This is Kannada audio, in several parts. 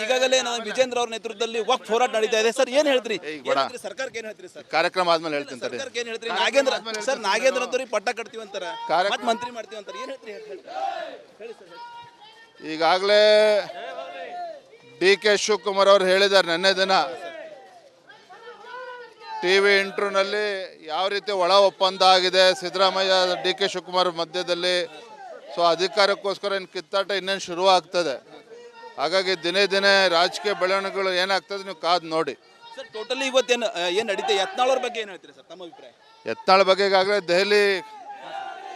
ಈಗಾಗಲೇ ನಾವು ವಿಜೇಂದ್ರ ಅವರ ನೇತೃತ್ವದಲ್ಲಿ ವಕ್ಫ್ ಹೋರಾಟ ನಡೀತಾ ಇದೆ ಸರ್. ಏನ್ ಹೇಳ್ತೀರಿ? ಸರ್ಕಾರಕ್ಕೆ ಏನ್ ಹೇಳ್ತೀರಿ ಸರ್? ಕಾರ್ಯಕ್ರಮ ಆದ್ಮೇಲೆ ಹೇಳ್ತೀನಿ ತಡಿ. ಸರ್ಕಾರಕ್ಕೆ ಏನ್ ಹೇಳ್ತೀರಿ? ನಾಗೇಂದ್ರ ಸರ್, ನಾಗೇಂದ್ರ ಅಂತವ್ರಿಗೆ ಪಟ್ಟ ಕಟ್ತೀವಿ ಅಂತಾರ, ಮತ್ತೆ ಮಂತ್ರಿ ಮಾಡ್ತೀವಿ ಅಂತಾರ, ಏನ್ ಹೇಳ್ತೀರಿ? ಹೇಳಿ ಸರ್. ಈಗಾಗಲೇ ಡಿ.ಕೆ. ಶಿವಕುಮಾರ್ ಅವರು ಹೇಳಿದ್ದಾರೆ ನಿನ್ನೆ ದಿನ ಟಿವಿ ಇಂಟರ್ವ್ಯೂನಲ್ಲಿ ಯಾವ ರೀತಿ ಒಳ ಒಪ್ಪಂದ ಆಗಿದೆ ಸಿದ್ದರಾಮಯ್ಯ ಡಿ.ಕೆ. ಶಿವಕುಮಾರ್ ಮಧ್ಯದಲ್ಲಿ. ಸೊ ಅಧಿಕಾರಕ್ಕೋಸ್ಕರ ಏನು ಕಿತ್ತಾಟ ಇನ್ನೇನು ಶುರು ಆಗ್ತದೆ. ಹಾಗಾಗಿ ದಿನೇ ದಿನೇ ರಾಜಕೀಯ ಬೆಳವಣಿಗೆಗಳು ಏನಾಗ್ತದೆ ನೀವು ಕಾದು ನೋಡಿ. ಸರ್, ಟೋಟಲಿ ಇವತ್ತೇನು ಏನ್ ನಡೀತೆ ಯತ್ನಾಳ್ ಅವ್ರ ಬಗ್ಗೆ ಏನ್ ಹೇಳ್ತೀರಿ ಸರ್, ತಮ್ಮ ಅಭಿಪ್ರಾಯ? ಯತ್ನಾಳ್ ಬಗ್ಗೆ ಈಗಾಗಲೇ ದೆಹಲಿ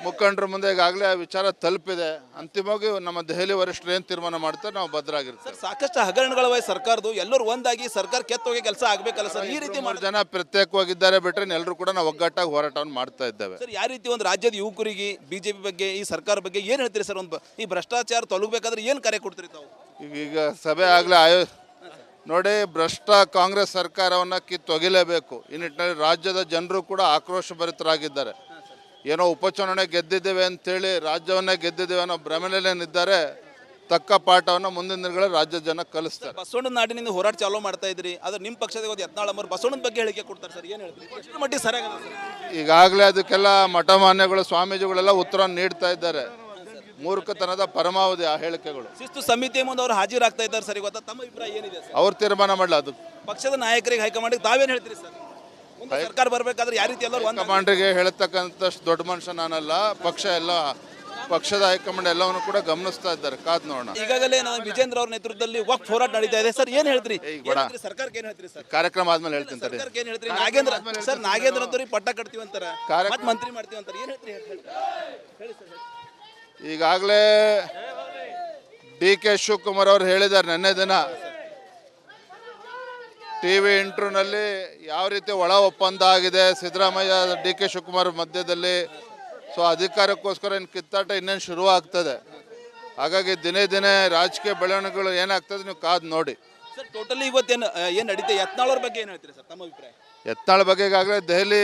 ಮುಖಂಡರ ಮುಂದೆ ಈಗಾಗಲೇ ಆ ವಿಚಾರ ತಲುಪಿದೆ. ಅಂತಿಮವಾಗಿ ನಮ್ಮ ದೆಹಲಿ ವರಿಷ್ಠರು ಏನು ತೀರ್ಮಾನ ಮಾಡ್ತಾರೆ ನಾವು ಭದ್ರಾಗಿರ್ತೀವಿ. ಸರ್, ಸಾಕಷ್ಟು ಹಗರಣಗಳ ಸರ್ಕಾರದ್ದು ಎಲ್ಲರೂ ಒಂದಾಗಿ ಸರ್ಕಾರ ಕೆತ್ತೋಗಿ ಕೆಲಸ ಆಗ್ಬೇಕಲ್ಲ ಸರ್. ಈ ರೀತಿ ಜನ ಪ್ರತ್ಯೇಕವಾಗಿದ್ದಾರೆ ಬಿಟ್ರೆ ಎಲ್ಲರೂ ಕೂಡ ನಾವು ಒಗ್ಗಟ್ಟಾಗಿ ಹೋರಾಟವನ್ನು ಮಾಡ್ತಾ ಇದ್ದೇವೆ. ಸರ್, ಯಾವ ರೀತಿ ಒಂದು ರಾಜ್ಯದ ಯುವಕರಿಗೆ ಬಿಜೆಪಿ ಬಗ್ಗೆ ಈ ಸರ್ಕಾರ ಬಗ್ಗೆ ಏನ್ ಹೇಳ್ತೀರಿ ಸರ್? ಒಂದು ಈ ಭ್ರಷ್ಟಾಚಾರ ತೊಲಗಬೇಕಾದ್ರೆ ಏನ್ ಕರೆ ಕೊಡ್ತೀರಿ ತಾವು? ಈಗ ಸಭೆ ಆಗಲೇ ನೋಡಿ, ಭ್ರಷ್ಟ ಕಾಂಗ್ರೆಸ್ ಸರ್ಕಾರವನ್ನು ಕಿತ್ತೊಗಿಲೇಬೇಕು. ಈ ನಿಟ್ಟಿನಲ್ಲಿ ರಾಜ್ಯದ ಜನರು ಕೂಡ ಆಕ್ರೋಶ ಭರಿತರಾಗಿದ್ದಾರೆ. ಏನೋ ಉಪಚುನಾವಣೆ ಗೆದ್ದಿದ್ದೇವೆ ಅಂತೇಳಿ ರಾಜ್ಯವನ್ನೇ ಗೆದ್ದಿದ್ದೇವೆ ಅನ್ನೋ ಭ್ರಮೆಯಲ್ಲೇನಿದ್ದಾರೆ. ತಕ್ಕ ಪಾಠವನ್ನು ಮುಂದಿನ ದಿನಗಳಲ್ಲಿ ರಾಜ್ಯದ ಜನ ಕಲಿಸ್ತಾರೆ. ಬಸವಣ್ಣನ ನಾಡಿನಿಂದ ಹೋರಾಟ ಚಾಲೂ ಮಾಡ್ತಾ ಇದ್ರಿ, ಆದ್ರೆ ನಿಮ್ಮ ಪಕ್ಷದ ಯತ್ನಾಳ್ ಅವರು ಬಸವಣ್ಣನ ಬಗ್ಗೆ ಹೇಳಿಕೆ ಕೊಡ್ತಾರೆ ಸರ್, ಏನ್ ಹೇಳ್ತೀರಿ? ಎಷ್ಟು ಮಟ್ಟಿಗೆ ಸರಿಯಾಗಲ್ಲ? ಈಗಾಗಲೇ ಅದಕ್ಕೆಲ್ಲ ಮಠಮಾನ್ಯಗಳು ಸ್ವಾಮೀಜಿಗಳೆಲ್ಲ ಉತ್ತರ ನೀಡ್ತಾ ಇದ್ದಾರೆ. ಮೂರ್ಖತನದ ಪರಮಾವಧಿ ಆ ಹೇಳಿಕೆಗಳು. ಶಿಸ್ತು ಸಮಿತಿ ಮುಂದೆ ಅವರು ಹಾಜರಾಗ್ತಾ ಇದ್ದಾರೆ ಸರ್. ಇವತ್ತು ತಮ್ಮ ಅಭಿಪ್ರಾಯ ಏನಿದೆ ಸರ್? ಅವ್ರು ತೀರ್ಮಾನ ಮಾಡಲ. ಅದು ಪಕ್ಷದ ನಾಯಕರಿಗೆ ಹೈಕಮಾಂಡಿಗೆ ತಾವೇನು ಹೇಳ್ತೀರಿ ಸರ್? ಸರ್ಕಾರ ಬರಬೇಕಾದ್ರೆ ಯಾವ ರೀತಿ ಎಲ್ಲರೂ ಹೈಕಮಾಂಡ್ರಿಗೆ ಹೇಳ್ತಕ್ಕಂಥಷ್ಟು ದೊಡ್ಡ ಮನುಷ್ಯ ನಾನಲ್ಲ. ಪಕ್ಷದ ಹೈಕಮಾಂಡ್ ಎಲ್ಲವನ್ನು ಕೂಡ ಗಮನಿಸ್ತಾ ಇದ್ದಾರೆ. ಕಾದ್ ನೋಡೋಣ. ಈಗಾಗಲೇ ನಾವು ವಿಜೇಂದ್ರ ಅವರ ನೇತೃತ್ವದಲ್ಲಿ ವಕ್ಫ್ ಹೋರಾಟ ನಡೀತಾ ಇದೆ ಸರ್. ಏನ್ ಹೇಳ್ತೀರಿ? ಸರ್ಕಾರಕ್ಕೆ ಏನ್ ಹೇಳ್ತೀರಿ ಸರ್? ಕಾರ್ಯಕ್ರಮ ಆದ್ಮೇಲೆ ಹೇಳ್ತೀನಿ ತಡಿ. ಸರ್ಕಾರಕ್ಕೆ ಏನ್ ಹೇಳ್ತೀರಿ? ನಾಗೇಂದ್ರ ಸರ್, ನಾಗೇಂದ್ರ ಅಂತವ್ರಿಗೆ ಪಟ್ಟ ಕಟ್ತೀವಿ ಅಂತಾರ, ಮತ್ತೆ ಮಂತ್ರಿ ಮಾಡ್ತೀವಿ ಅಂತಾರ, ಏನ್ ಹೇಳ್ತೀರಿ? ಹೇಳಿ ಸರ್. ಈಗಾಗಲೇ ಡಿ.ಕೆ. ಶಿವಕುಮಾರ್ ಅವರು ಹೇಳಿದ್ದಾರೆ ನಿನ್ನೆ ದಿನ ಟಿವಿ ಇಂಟರ್ವ್ಯೂನಲ್ಲಿ ಯಾವ ರೀತಿ ಒಳ ಒಪ್ಪಂದ ಆಗಿದೆ ಸಿದ್ದರಾಮಯ್ಯ ಡಿ.ಕೆ. ಶಿವಕುಮಾರ್ ಮಧ್ಯದಲ್ಲಿ. ಸೊ ಅಧಿಕಾರಕ್ಕೋಸ್ಕರ ಏನು ಕಿತ್ತಾಟ ಇನ್ನೇನು ಶುರು ಆಗ್ತದೆ. ಹಾಗಾಗಿ ದಿನೇ ದಿನೇ ರಾಜಕೀಯ ಬೆಳವಣಿಗೆಗಳು ಏನಾಗ್ತದೆ ನೀವು ಕಾದು ನೋಡಿ. ಸರ್, ಟೋಟಲಿ ಇವತ್ತೇನು ಏನ್ ನಡೀತೆ ಯತ್ನಾಳ್ ಅವ್ರ ಬಗ್ಗೆ ಏನ್ ಹೇಳ್ತೀರಿ ಸರ್, ತಮ್ಮ ಅಭಿಪ್ರಾಯ? ಯತ್ನಾಳ್ ಬಗ್ಗೆ ಈಗಾಗಲೇ ದೆಹಲಿ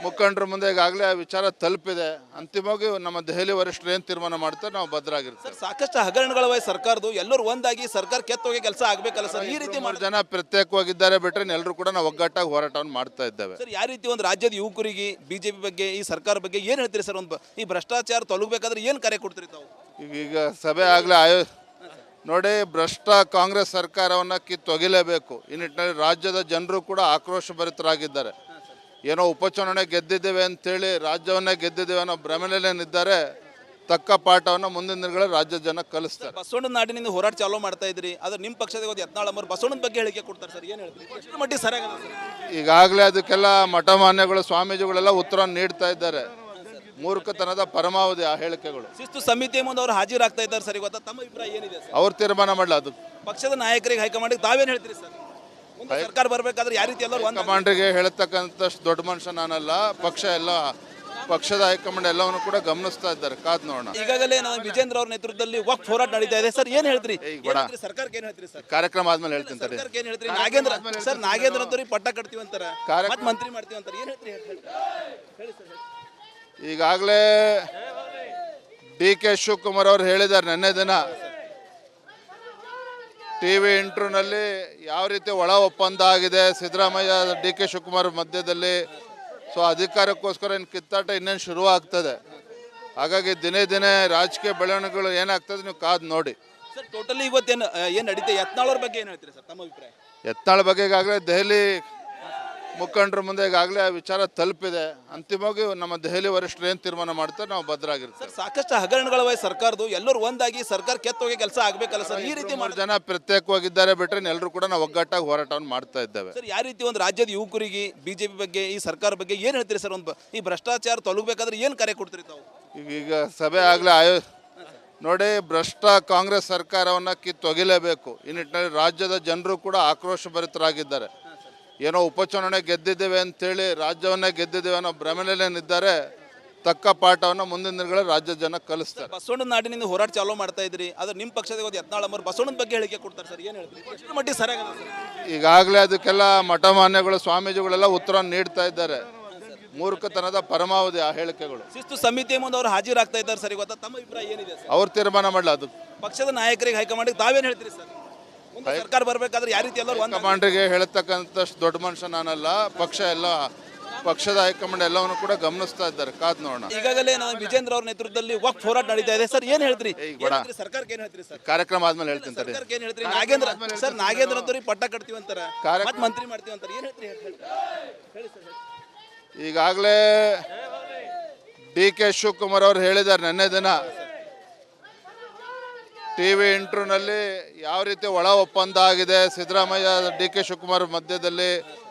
ಮುಖಂಡರ ಮುಂದೆ ಈಗಾಗಲೇ ಆ ವಿಚಾರ ತಲುಪಿದೆ. ಅಂತಿಮವಾಗಿ ನಮ್ಮ ದೆಹಲಿ ವರಿಷ್ಠರು ಏನು ತೀರ್ಮಾನ ಮಾಡ್ತಾರೆ ನಾವು ಭದ್ರಾಗಿರ್ತೀವಿ. ಸರ್, ಸಾಕಷ್ಟು ಹಗರಣಗಳ ಸರ್ಕಾರದ್ದು ಎಲ್ಲರೂ ಒಂದಾಗಿ ಸರ್ಕಾರ ಕೆತ್ತೋಗಿ ಕೆಲಸ ಆಗ್ಬೇಕಲ್ಲ ಸರ್. ಈ ರೀತಿ ಜನ ಪ್ರತ್ಯೇಕವಾಗಿದ್ದಾರೆ ಬಿಟ್ರೆ ಎಲ್ಲರೂ ಕೂಡ ನಾವು ಒಗ್ಗಟ್ಟಾಗಿ ಹೋರಾಟವನ್ನು ಮಾಡ್ತಾ ಇದ್ದೇವೆ. ಸರ್, ಯಾವ ರೀತಿ ಒಂದು ರಾಜ್ಯದ ಯುವಕರಿಗೆ ಬಿಜೆಪಿ ಬಗ್ಗೆ ಈ ಸರ್ಕಾರ ಬಗ್ಗೆ ಏನ್ ಹೇಳ್ತೀರಿ ಸರ್? ಒಂದು ಈ ಭ್ರಷ್ಟಾಚಾರ ತೊಲಗಬೇಕಾದ್ರೆ ಏನ್ ಕರೆ ಕೊಡ್ತೀರಿ ತಾವು? ಈಗ ಸಭೆ ಆಗಲೇ ನೋಡಿ, ಭ್ರಷ್ಟ ಕಾಂಗ್ರೆಸ್ ಸರ್ಕಾರವನ್ನು ಕಿತ್ತೊಗಿಲೇಬೇಕು. ಈ ನಿಟ್ಟಿನಲ್ಲಿ ರಾಜ್ಯದ ಜನರು ಕೂಡ ಆಕ್ರೋಶ ಭರಿತರಾಗಿದ್ದಾರೆ. ಏನೋ ಉಪಚುನಾವಣೆ ಗೆದ್ದಿದ್ದೇವೆ ಅಂತೇಳಿ ರಾಜ್ಯವನ್ನೇ ಗೆದ್ದಿದ್ದೇವೆ ಅನ್ನೋ ಭ್ರಮೆಯಲ್ಲೇನಿದ್ದಾರೆ. ತಕ್ಕ ಪಾಠವನ್ನು ಮುಂದಿನ ದಿನಗಳಲ್ಲಿ ರಾಜ್ಯದ ಜನ ಕಲಿಸ್ತಾರೆ. ಬಸವಣ್ಣನ ನಾಡಿನಿಂದ ಹೋರಾಟ ಚಾಲೂ ಮಾಡ್ತಾ ಇದ್ರಿ, ಆದ್ರೆ ನಿಮ್ಮ ಪಕ್ಷದ ಯತ್ನಾಳ್ ಅವರು ಬಸವಣ್ಣನ ಬಗ್ಗೆ ಹೇಳಿಕೆ ಕೊಡ್ತಾರೆ ಸರ್, ಏನ್ ಹೇಳ್ತೀರಿ? ಎಷ್ಟು ಮಟ್ಟಿಗೆ ಸರಿಯಾಗಲ್ಲ ಸರ್? ಈಗಾಗಲೇ ಅದಕ್ಕೆಲ್ಲ ಮಠಮಾನ್ಯಗಳು ಸ್ವಾಮೀಜಿಗಳೆಲ್ಲ ಉತ್ತರ ನೀಡ್ತಾ ಇದ್ದಾರೆ. ಮೂರ್ಖತನದ ಪರಮಾವಧಿ ಆ ಹೇಳಿಕೆಗಳು. ಶಿಸ್ತು ಸಮಿತಿ ಮುಂದೆ ಅವರು ಹಾಜರಾಗ್ತಾ ಇದ್ದಾರೆ ಸರ್. ಇವತ್ತು ತಮ್ಮ ಅಭಿಪ್ರಾಯ ಏನಿದೆ ಸರ್? ಅವ್ರು ತೀರ್ಮಾನ ಮಾಡಲ. ಅದು ಪಕ್ಷದ ನಾಯಕರಿಗೆ ಹೈಕಮಾಂಡಿಗೆ ತಾವೇನು ಹೇಳ್ತೀರಿ ಸರ್? ಸರ್ಕಾರ ಬರಬೇಕಾದ್ರೆ ಯಾವ ರೀತಿ ಎಲ್ಲರೂ ಹೈಕಮಾಂಡ್ರಿಗೆ ಹೇಳ್ತಕ್ಕಂಥಷ್ಟು ದೊಡ್ಡ ಮನುಷ್ಯ ನಾನಲ್ಲ. ಪಕ್ಷದ ಹೈಕಮಾಂಡ್ ಎಲ್ಲವನ್ನು ಕೂಡ ಗಮನಿಸ್ತಾ ಇದ್ದಾರೆ. ಕಾದ್ ನೋಡೋಣ. ಈಗಾಗಲೇ ನಾವು ವಿಜೇಂದ್ರ ಅವರ ನೇತೃತ್ವದಲ್ಲಿ ವಕ್ಫ್ ಹೋರಾಟ ನಡೀತಾ ಇದೆ ಸರ್. ಏನ್ ಹೇಳ್ತೀರಿ? ಸರ್ಕಾರಕ್ಕೆ ಏನ್ ಹೇಳ್ತೀರಿ ಸರ್? ಕಾರ್ಯಕ್ರಮ ಆದ್ಮೇಲೆ ಹೇಳ್ತೀನಿ ತಡಿ. ಸರ್ಕಾರಕ್ಕೆ ಏನ್ ಹೇಳ್ತೀರಿ? ನಾಗೇಂದ್ರ ಸರ್, ನಾಗೇಂದ್ರ ಅಂತವ್ರಿಗೆ ಪಟ್ಟ ಕಟ್ತೀವಿ ಅಂತಾರ, ಮತ್ತೆ ಮಂತ್ರಿ ಮಾಡ್ತೀವಿ ಅಂತಾರ, ಏನ್ ಹೇಳ್ತೀರಿ? ಹೇಳಿ ಸರ್. ಈಗಾಗಲೇ ಡಿ.ಕೆ. ಶಿವಕುಮಾರ್ ಅವರು ಹೇಳಿದ್ದಾರೆ ನಿನ್ನೆ ದಿನ ಟಿವಿ ಇಂಟರ್ವ್ಯೂನಲ್ಲಿ ಯಾವ ರೀತಿ ಒಳ ಒಪ್ಪಂದ ಆಗಿದೆ ಸಿದ್ದರಾಮಯ್ಯ ಡಿ.ಕೆ. ಶಿವಕುಮಾರ್ ಮಧ್ಯದಲ್ಲಿ. ಸೊ ಅಧಿಕಾರಕ್ಕೋಸ್ಕರ ಏನು ಕಿತ್ತಾಟ ಇನ್ನೇನು ಶುರು ಆಗ್ತದೆ. ಹಾಗಾಗಿ ದಿನೇ ದಿನೇ ರಾಜಕೀಯ ಬೆಳವಣಿಗೆಗಳು ಏನಾಗ್ತದೆ ನೀವು ಕಾದು ನೋಡಿ. ಸರ್, ಟೋಟಲಿ ಇವತ್ತೇನು ಏನ್ ನಡೀತೆ ಯತ್ನಾಳ್ ಅವ್ರ ಬಗ್ಗೆ ಏನ್ ಹೇಳ್ತೀರಿ ಸರ್, ತಮ್ಮ ಅಭಿಪ್ರಾಯ? ಯತ್ನಾಳ್ ಬಗ್ಗೆ ಈಗಾಗಲೇ ದೆಹಲಿ ಮುಖಂಡರ ಮುಂದೆ ಈಗಾಗಲೇ ಆ ವಿಚಾರ ತಲುಪಿದೆ. ಅಂತಿಮವಾಗಿ ನಮ್ಮ ದೆಹಲಿ ವರಿಷ್ಠರು ಏನು ತೀರ್ಮಾನ ಮಾಡ್ತಾರೆ ನಾವು ಭದ್ರಾಗಿರ್ತೀವಿ. ಸರ್, ಸಾಕಷ್ಟು ಹಗರಣಗಳ ಸರ್ಕಾರದ್ದು ಎಲ್ಲರೂ ಒಂದಾಗಿ ಸರ್ಕಾರ ಕೆತ್ತೋಗಿ ಕೆಲಸ ಆಗ್ಬೇಕಲ್ಲ ಸರ್. ಈ ರೀತಿ ಜನ ಪ್ರತ್ಯೇಕವಾಗಿದ್ದಾರೆ ಬಿಟ್ರೆ ಎಲ್ಲರೂ ಕೂಡ ನಾವು ಒಗ್ಗಟ್ಟಾಗಿ ಹೋರಾಟವನ್ನು ಮಾಡ್ತಾ ಇದ್ದೇವೆ. ಸರ್, ಯಾವ ರೀತಿ ಒಂದು ರಾಜ್ಯದ ಯುವಕರಿಗೆ ಬಿಜೆಪಿ ಬಗ್ಗೆ ಈ ಸರ್ಕಾರ ಬಗ್ಗೆ ಏನ್ ಹೇಳ್ತೀರಿ ಸರ್? ಒಂದು ಈ ಭ್ರಷ್ಟಾಚಾರ ತೊಲಗಬೇಕಾದ್ರೆ ಏನ್ ಕರೆ ಕೊಡ್ತೀರಿ ತಾವು? ಈಗ ಸಭೆ ಆಗಲೇ ನೋಡಿ, ಭ್ರಷ್ಟ ಕಾಂಗ್ರೆಸ್ ಸರ್ಕಾರವನ್ನು ಕಿತ್ತೊಗಿಲೇಬೇಕು. ಈ ನಿಟ್ಟಿನಲ್ಲಿ ರಾಜ್ಯದ ಜನರು ಕೂಡ ಆಕ್ರೋಶ ಭರಿತರಾಗಿದ್ದಾರೆ. ಏನೋ ಉಪಚುನಾವಣೆ ಗೆದ್ದಿದ್ದೇವೆ ಅಂತೇಳಿ ರಾಜ್ಯವನ್ನೇ ಗೆದ್ದಿದ್ದೇವೆ ಅನ್ನೋ ಭ್ರಮೆಯಲ್ಲೇನಿದ್ದಾರೆ. ತಕ್ಕ ಪಾಠವನ್ನು ಮುಂದಿನ ದಿನಗಳಲ್ಲಿ ರಾಜ್ಯದ ಜನ ಕಲಿಸ್ತಾರೆ. ಬಸವಣ್ಣನ ನಾಡಿನಿಂದ ಹೋರಾಟ ಚಾಲೂ ಮಾಡ್ತಾ ಇದ್ರಿ, ಆದ್ರೆ ನಿಮ್ಮ ಪಕ್ಷದ ಯತ್ನಾಳ್ ಅವರು ಬಸವಣ್ಣನ ಬಗ್ಗೆ ಹೇಳಿಕೆ ಕೊಡ್ತಾರೆ ಸರ್, ಏನ್ ಹೇಳ್ತೀರಿ? ಎಷ್ಟು ಮಟ್ಟಿಗೆ ಸರಿಯಾಗಲ್ಲ ಸರ್? ಈಗಾಗಲೇ ಅದಕ್ಕೆಲ್ಲ ಮಠಮಾನ್ಯಗಳು ಸ್ವಾಮೀಜಿಗಳೆಲ್ಲ ಉತ್ತರ ನೀಡ್ತಾ ಇದ್ದಾರೆ. ಮೂರ್ಖತನದ ಪರಮಾವಧಿ ಆ ಹೇಳಿಕೆಗಳು. ಶಿಸ್ತು ಸಮಿತಿ ಮುಂದೆ ಅವರು ಹಾಜರಾಗ್ತಾ ಇದ್ದಾರೆ ಸರ್. ಇವತ್ತು ತಮ್ಮ ಅಭಿಪ್ರಾಯ ಏನಿದೆ ಸರ್? ಅವ್ರು ತೀರ್ಮಾನ ಮಾಡಲ. ಅದು ಪಕ್ಷದ ನಾಯಕರಿಗೆ ಹೈಕಮಾಂಡಿಗೆ ತಾವೇನು ಹೇಳ್ತೀರಿ ಸರ್? ಮುಂದೆ ಸರ್ಕಾರ ಬರ್ಬೇಕಾದ್ರೆ ಯಾವ ರೀತಿ ಎಲ್ಲರೂ ಒಂದು ಹೈಕಮಾಂಡ್ರಿಗೆ ಹೇಳ್ತಕ್ಕಂಥಷ್ಟು ದೊಡ್ಡ ಮನುಷ್ಯ ನಾನಲ್ಲ. ಪಕ್ಷದ ಹೈಕಮಾಂಡ್ ಎಲ್ಲವನ್ನು ಕೂಡ ಗಮನಿಸ್ತಾ ಇದ್ದಾರೆ. ಕಾದ್ ನೋಡೋಣ. ಈಗಾಗಲೇ ನಾವು ವಿಜೇಂದ್ರ ಅವ್ರ ನೇತೃತ್ವದಲ್ಲಿ ವಕ್ಫ್ ಹೋರಾಟ ನಡೀತಾ ಇದೆ ಸರ್. ಏನ್ ಹೇಳ್ತೀರಿ? ಬೇಡ. ಸರ್ಕಾರಕ್ಕೆ ಏನ್ ಹೇಳ್ತೀರಿ ಸರ್? ಕಾರ್ಯಕ್ರಮ ಆದ್ಮೇಲೆ ಹೇಳ್ತೀನಿ ತಡಿ. ಸರ್ಕಾರಕ್ಕೆ ಏನ್ ಹೇಳ್ತೀರಿ? ನಾಗೇಂದ್ರ ಅಂತವ್ರಿಗೆ ಪಟ್ಟ ಕಟ್ತೀವಿ ಅಂತಾರ, ಮತ್ತೆ ಮಂತ್ರಿ ಮಾಡ್ತೀವಿ ಅಂತಾರೆ. ಏನ್ ಹೇಳ್ತೀರಿ? ಹೇಳಿ ಸರ್. ಈಗಾಗಲೇ DK ಶಿವಕುಮಾರ್ ಅವರು ಹೇಳಿದ್ದಾರೆ ನಿನ್ನೆ ದಿನ TV ಇಂಟರ್ವ್ಯೂನಲ್ಲಿ ಯಾವ ರೀತಿ ಒಳ ಒಪ್ಪಂದ ಆಗಿದೆ ಸಿದ್ದರಾಮಯ್ಯ DK ಶಿವಕುಮಾರ್ ಮಧ್ಯದಲ್ಲಿ.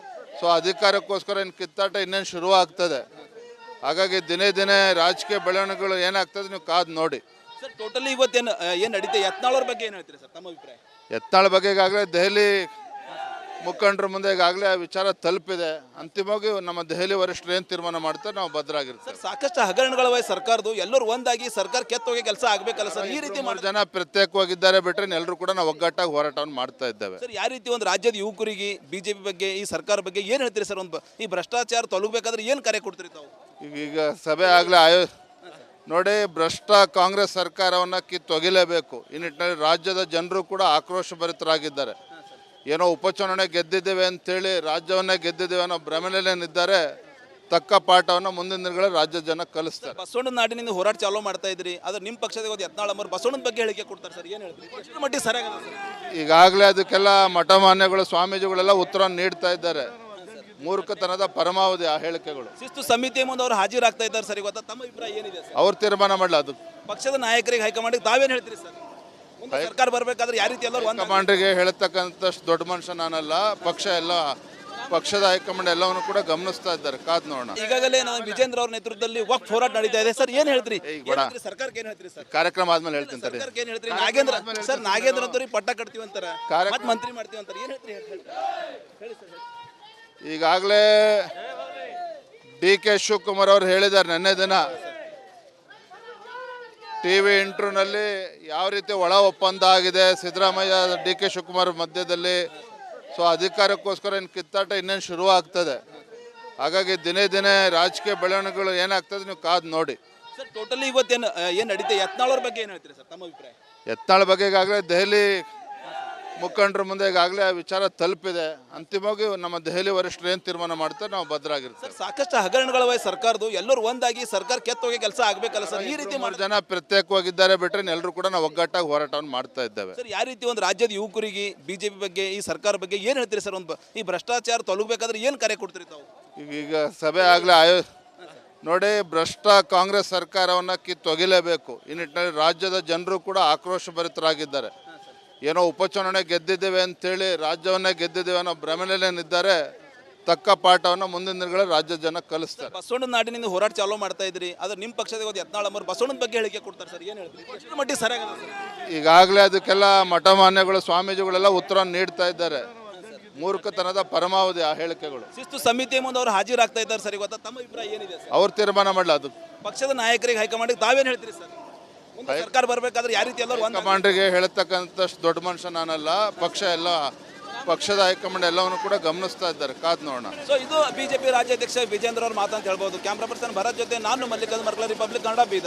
ಸೊ ಅಧಿಕಾರಕ್ಕೋಸ್ಕರ ಇನ್ನು ಕಿತ್ತಾಟ ಇನ್ನೇನು ಶುರುವಾಗ್ತದೆ. ಹಾಗಾಗಿ ದಿನೇ ದಿನೇ ರಾಜಕೀಯ ಬೆಳವಣಿಗೆಗಳು ಏನಾಗ್ತದೆ ನೀವು ಕಾದು ನೋಡಿ. ಸರ್ ಟೋಟಲಿ ಇವತ್ತೇನು ಏನು ನಡೀತೆ ಯತ್ನಾಳ್ ಅವ್ರ ಬಗ್ಗೆ ಏನು ಹೇಳ್ತೀರಿ ಸರ್ ತಮ್ಮ ಅಭಿಪ್ರಾಯ? ಯತ್ನಾಳ್ ಬಗ್ಗೆ ಈಗಾಗಲೇ ದೆಹಲಿ ಮುಖಂಡರ ಮುಂದೆ ಈಗಾಗಲೇ ಆ ವಿಚಾರ ತಲುಪಿದೆ. ಅಂತಿಮವಾಗಿ ನಮ್ಮ ದೆಹಲಿ ವರಿಷ್ಠರು ಏನು ತೀರ್ಮಾನ ಮಾಡ್ತಾರೆ ನಾವು ಭದ್ರಾಗಿರ್ತೀವಿ. ಸರ್ ಸಾಕಷ್ಟು ಹಗರಣಗಳ ಸರ್ಕಾರದ್ದು ಎಲ್ಲರೂ ಒಂದಾಗಿ ಸರ್ಕಾರ ಕೆತ್ತೋಗಿ ಕೆಲಸ ಆಗಬೇಕಲ್ಲ ಸರ್. ಈ ರೀತಿ ಮೂರು ಜನ ಪ್ರತ್ಯೇಕವಾಗಿದ್ದಾರೆ ಬಿಟ್ಟರೆ ಎಲ್ಲರೂ ಕೂಡ ನಾವು ಒಗ್ಗಟ್ಟಾಗಿ ಹೋರಾಟವನ್ನು ಮಾಡ್ತಾ ಇದ್ದೇವೆ. ಸರ್ ಯಾವ ರೀತಿ ಒಂದು ರಾಜ್ಯದ ಯುವಕರಿಗೆ ಬಿಜೆಪಿ ಬಗ್ಗೆ ಈ ಸರ್ಕಾರ ಬಗ್ಗೆ ಏನು ಹೇಳ್ತೀರಿ ಸರ್? ಒಂದು ಈ ಭ್ರಷ್ಟಾಚಾರ ತೊಲಗಬೇಕಾದ್ರೆ ಏನು ಕರೆ ಕೊಡ್ತೀರಿ ತಾವು? ಈಗ ಸಭೆ ಆಗಲೇ ನೋಡಿ, ಭ್ರಷ್ಟ ಕಾಂಗ್ರೆಸ್ ಸರ್ಕಾರವನ್ನು ಕಿತ್ತೊಗಿಲೇಬೇಕು. ಈ ನಿಟ್ಟಿನಲ್ಲಿ ರಾಜ್ಯದ ಜನರು ಕೂಡ ಆಕ್ರೋಶಭರಿತರಾಗಿದ್ದಾರೆ. ಏನೋ ಉಪಚುನಾವಣೆ ಗೆದ್ದಿದ್ದೇವೆ ಅಂತೇಳಿ ರಾಜ್ಯವನ್ನೇ ಗೆದ್ದಿದ್ದೇವೆ ಅನ್ನೋ ಭ್ರಮೆಯಲ್ಲೇನಿದ್ದಾರೆ. ತಕ್ಕ ಪಾಠವನ್ನು ಮುಂದಿನ ದಿನಗಳಲ್ಲಿ ರಾಜ್ಯದ ಜನ ಕಲಿಸ್ತಾರೆ. ಬಸವಣ್ಣನ ನಾಡಿನಿಂದ ಹೋರಾಟ ಚಾಲೂ ಮಾಡ್ತಾ ಇದ್ರಿ, ಆದ್ರೆ ನಿಮ್ಮ ಪಕ್ಷದ ಯತ್ನಾಳ್ ಅವರು ಬಸವಣ್ಣನ ಬಗ್ಗೆ ಹೇಳಿಕೆ ಕೊಡ್ತಾರೆ ಸರ್. ಏನು ಹೇಳ್ತೀರಿ? ಎಷ್ಟು ಮಟ್ಟಿಗೆ ಸರಿಯಾಗಲ್ಲ ಸರ್? ಈಗಾಗಲೇ ಅದಕ್ಕೆಲ್ಲ ಮಠಮಾನ್ಯಗಳು ಸ್ವಾಮೀಜಿಗಳೆಲ್ಲ ಉತ್ತರ ನೀಡ್ತಾ ಇದ್ದಾರೆ. ಮೂರ್ಖತನದ ಪರಮಾವಧಿ ಆ ಹೇಳಿಕೆಗಳು. ಶಿಸ್ತು ಸಮಿತಿ ಮುಂದೆ ಅವರು ಹಾಜರಾಗ್ತಾ ಇದ್ದಾರೆ ಸರ್. ಇವತ್ತು ತಮ್ಮ ಅಭಿಪ್ರಾಯ ಏನಿದೆ ಸರ್? ಅವ್ರು ತೀರ್ಮಾನ ಮಾಡಲ. ಅದು ಪಕ್ಷದ ನಾಯಕರಿಗೆ ಹೈಕಮಾಂಡ್ಗೆ ತಾವೇನು ಹೇಳ್ತೀರಿ ಸರ್? ಮುಂದೆ ಸರ್ಕಾರ ಬರ್ಬೇಕಾದ್ರೆ ಯಾವ ರೀತಿ ಎಲ್ಲರೂ ಒಂದು ಹೈಕಮಾಂಡ್ರಿಗೆ ಹೇಳ್ತಕ್ಕಂಥಷ್ಟು ದೊಡ್ಡ ಮನುಷ್ಯ ನಾನಲ್ಲ. ಪಕ್ಷದ ಹೈಕಮಾಂಡ್ ಎಲ್ಲವನ್ನು ಕೂಡ ಗಮನಿಸ್ತಾ ಇದ್ದಾರೆ. ಕಾದ್ ನೋಡೋಣ. ಈಗಾಗಲೇ ನಾವು ವಿಜೇಂದ್ರ ಅವ್ರ ನೇತೃತ್ವದಲ್ಲಿ ವಕ್ಫ್ ಹೋರಾಟ ನಡೀತಾ ಇದೆ ಸರ್. ಏನ್ ಹೇಳ್ತೀರಿ? ಬೇಡ. ಸರ್ಕಾರಕ್ಕೆ ಏನ್ ಹೇಳ್ತೀರಿ ಸರ್? ಕಾರ್ಯಕ್ರಮ ಆದ್ಮೇಲೆ ಹೇಳ್ತೀನಿ ತಡಿ. ಸರ್ಕಾರಕ್ಕೆ ಏನ್ ಹೇಳ್ತೀರಿ? ನಾಗೇಂದ್ರ ಅಂತವ್ರಿಗೆ ಪಟ್ಟ ಕಟ್ತೀವಿ ಅಂತಾರ, ಮತ್ತೆ ಮಂತ್ರಿ ಮಾಡ್ತೀವಿ ಅಂತಾರೆ. ಏನ್ ಹೇಳ್ತೀರಿ? ಹೇಳಿ ಸರ್. ಈಗಾಗಲೇ DK ಶಿವಕುಮಾರ್ ಅವರು ಹೇಳಿದ್ದಾರೆ ನಿನ್ನೆ ದಿನ TV ಇಂಟರ್ವ್ಯೂನಲ್ಲಿ ಯಾವ ರೀತಿ ಒಳ ಒಪ್ಪಂದ ಆಗಿದೆ ಸಿದ್ದರಾಮಯ್ಯ DK ಶಿವಕುಮಾರ್ ಮಧ್ಯದಲ್ಲಿ. ಸೊ ಅಧಿಕಾರಕ್ಕೋಸ್ಕರ ಇನ್ನು ಕಿತ್ತಾಟ ಇನ್ನೇನು ಶುರುವಾಗ್ತದೆ. ಹಾಗಾಗಿ ದಿನೇ ದಿನೇ ರಾಜಕೀಯ ಬೆಳವಣಿಗೆಗಳು ಏನಾಗ್ತದೆ ನೀವು ಕಾದು ನೋಡಿ. ಸರ್ ಟೋಟಲಿ ಇವತ್ತೇನು ಏನು ನಡೀತೆ ಯತ್ನಾಳ್ ಅವ್ರ ಬಗ್ಗೆ ಏನು ಹೇಳ್ತೀರಿ ಸರ್ ತಮ್ಮ ಅಭಿಪ್ರಾಯ? ಯತ್ನಾಳ್ ಬಗ್ಗೆ ಈಗಾಗಲೇ ದೆಹಲಿ ಮುಖಂಡರ ಮುಂದೆ ಈಗಾಗಲೇ ಆ ವಿಚಾರ ತಲುಪಿದೆ. ಅಂತಿಮವಾಗಿ ನಮ್ಮ ದೆಹಲಿ ವರಿಷ್ಠರು ಏನು ತೀರ್ಮಾನ ಮಾಡ್ತಾರೆ ನಾವು ಭದ್ರಾಗಿರ್ತೀವಿ. ಸರ್ ಸಾಕಷ್ಟು ಹಗರಣಗಳ ಸರ್ಕಾರದ್ದು ಎಲ್ಲರೂ ಒಂದಾಗಿ ಸರ್ಕಾರ ಕೆತ್ತೋಗಿ ಕೆಲಸ ಆಗಬೇಕಲ್ಲ ಸರ್. ಈ ರೀತಿ ಮೂರು ಜನ ಪ್ರತ್ಯೇಕವಾಗಿದ್ದಾರೆ ಬಿಟ್ಟರೆ ಎಲ್ಲರೂ ಕೂಡ ನಾವು ಒಗ್ಗಟ್ಟಾಗಿ ಹೋರಾಟವನ್ನು ಮಾಡ್ತಾ ಇದ್ದೇವೆ. ಸರ್ ಯಾವ ರೀತಿ ಒಂದು ರಾಜ್ಯದ ಯುವಕರಿಗೆ ಬಿಜೆಪಿ ಬಗ್ಗೆ ಈ ಸರ್ಕಾರ ಬಗ್ಗೆ ಏನು ಹೇಳ್ತೀರಿ ಸರ್? ಒಂದು ಈ ಭ್ರಷ್ಟಾಚಾರ ತೊಲಗಬೇಕಾದ್ರೆ ಏನು ಕರೆ ಕೊಡ್ತೀರಿ ತಾವು? ಈಗ ಸಭೆ ಆಗಲೇ ನೋಡಿ, ಭ್ರಷ್ಟ ಕಾಂಗ್ರೆಸ್ ಸರ್ಕಾರವನ್ನು ಕಿತ್ತೊಗಿಲೇಬೇಕು. ಈ ನಿಟ್ಟಿನಲ್ಲಿ ರಾಜ್ಯದ ಜನರು ಕೂಡ ಆಕ್ರೋಶಭರಿತರಾಗಿದ್ದಾರೆ. ಏನೋ ಉಪಚುನಾವಣೆ ಗೆದ್ದಿದ್ದೇವೆ ಅಂತೇಳಿ ರಾಜ್ಯವನ್ನೇ ಗೆದ್ದಿದ್ದೇವೆ ಅನ್ನೋ ಭ್ರಮೆಯಲ್ಲೇನಿದ್ದಾರೆ. ತಕ್ಕ ಪಾಠವನ್ನು ಮುಂದಿನ ದಿನಗಳಲ್ಲಿ ರಾಜ್ಯದ ಜನ ಕಲಿಸ್ತಾರೆ. ಬಸವಣ್ಣನ ನಾಡಿನಿಂದ ಹೋರಾಟ ಚಾಲೂ ಮಾಡ್ತಾ ಇದ್ರಿ, ಆದ್ರೆ ನಿಮ್ಮ ಪಕ್ಷದ ಯತ್ನಾಳ್ ಅವರು ಬಸವಣ್ಣನ ಬಗ್ಗೆ ಹೇಳಿಕೆ ಕೊಡ್ತಾರೆ ಸರ್. ಏನು ಹೇಳ್ತೀರಿ? ಎಷ್ಟು ಮಟ್ಟಿಗೆ ಸರಿಯಾಗಲ್ಲ ಸರ್? ಈಗಾಗಲೇ ಅದಕ್ಕೆಲ್ಲ ಮಠಮಾನ್ಯಗಳು ಸ್ವಾಮೀಜಿಗಳೆಲ್ಲ ಉತ್ತರ ನೀಡ್ತಾ ಇದ್ದಾರೆ. ಮೂರ್ಖತನದ ಪರಮಾವಧಿ ಆ ಹೇಳಿಕೆಗಳು. ಶಿಸ್ತು ಸಮಿತಿ ಮುಂದೆ ಅವರು ಹಾಜರಾಗ್ತಾ ಇದ್ದಾರೆ ಸರ್. ಇವತ್ತು ತಮ್ಮ ಅಭಿಪ್ರಾಯ ಏನಿದೆ ಸರ್? ಅವ್ರು ತೀರ್ಮಾನ ಮಾಡಲ. ಅದು ಪಕ್ಷದ ನಾಯಕರಿಗೆ ಹೈಕಮಾಂಡ್ಗೆ ತಾವೇನು ಹೇಳ್ತೀರಿ ಸರ್? ಮುಂದೆ ಸರ್ಕಾರ ಬರ್ಬೇಕಾದ್ರೆ ಯಾವ ರೀತಿ ಎಲ್ಲರೂ ಒಂದು ಹೈಕಮಾಂಡ್ರಿಗೆ ಹೇಳ್ತಕ್ಕಂಥಷ್ಟು ದೊಡ್ಡ ಮನುಷ್ಯ ನಾನಲ್ಲ. ಪಕ್ಷದ ಹೈಕಮಾಂಡ್ ಎಲ್ಲವನ್ನು ಕೂಡ ಗಮನಿಸ್ತಾ ಇದ್ದಾರೆ. ಕಾದ್ ನೋಡೋಣ. ಸೊ ಇದು ಬಿಜೆಪಿ ರಾಜ್ಯಾಧ್ಯಕ್ಷ ವಿಜೇಂದ್ರ ಅವ್ರ ಮಾತಂತ ಹೇಳ್ಬೋದು. ಕ್ಯಾಮ್ರಾ ಪರ್ಸನ್ ಭರತ್ ಜೊತೆ ನಾನು ಮಲ್ಲಿಕಾರ್ಜುನ್ ಮರ್ಕಲ, ರಿಪಬ್ಲಿಕ್ ಕನ್ನಡ, ಬೀದರ್.